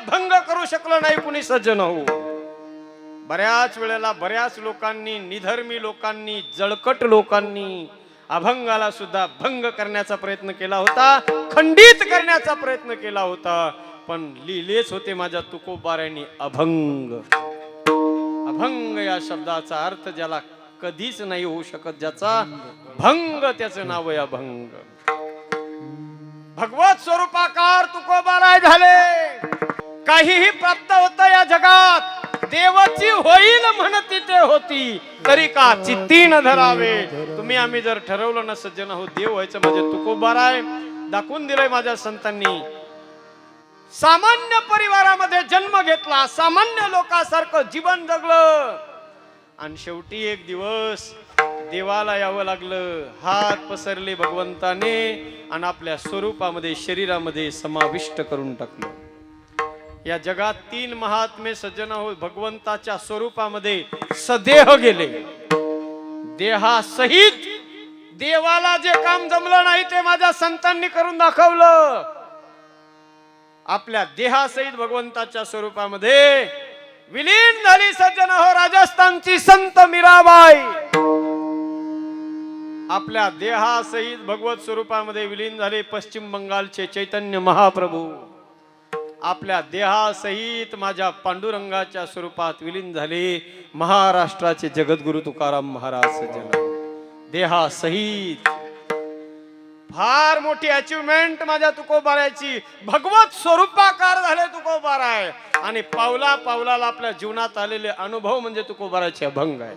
भंग करू शकलं नाही कुणी सज्जन हो. बऱ्याच वेळेला बऱ्याच लोकांनी, निधर्मी लोकांनी, जळकट लोकांनी अभंगाला सुद्धा भंग करण्याचा प्रयत्न केला होता, खंडित करण्याचा प्रयत्न केला होता, पण लिहिलेच होते माझ्या तुकोबारायांनी अभंग. अभंग या शब्दाचा अर्थ ज्याला कधीच नाही होऊ शकत, ज्याचा भंग, त्याचं नाव आहे अभंग. भगवत स्वरूपाकार तुकोबाराय झाले. काहीही प्राप्त होत या जगात, देवाची होईल म्हणती ते होती, तरी का चित्ती न धरावे. तुम्ही आम्ही जर ठरवलं ना सज्जन हो देव व्हायचं, माझे तुकोबाराय दाखवून दिलंय माझ्या संतांनी. सामान्य परिवारामध्ये जन्म घेतला, सामान्य लोकांसारखं जीवन जगलं, आणि शेवटी एक दिवस देवाला यावं लागलं. हात पसरले भगवंताने आणि आपल्या स्वरूपामध्ये, शरीरामध्ये समाविष्ट करून टाकलं. या जगात 3 महात्मे सज्जन हो भगवंताच्या स्वरूपामध्ये सदेह गेले. देहासहित देवाला जे काम जमलं नाही ते माझ्या संतांनी करून दाखवलं. आपल्या देहासहित भगवंताच्या स्वरूपामध्ये विलीन झाली सज्जन हो राजस्थानची संत मीराबाई. आपल्या देहासहित भगवत स्वरूपामध्ये विलीन झाले पश्चिम बंगालचे चैतन्य महाप्रभू. आपल्या देहासहित माझ्या पांडुरंगाच्या स्वरूपात विलीन झाले महाराष्ट्राचे जगद्गुरु तुकाराम महाराज. सज्जन देहासहित फार मोठी अचीवमेंट माझ्या तुकोबारायची. भगवत स्वरूपाकार झाले तुकोबाराय, आणि पावला पावलाला आपल्या जीवनात आलेले अनुभव म्हणजे तुकोबारायचे अभंग आहे.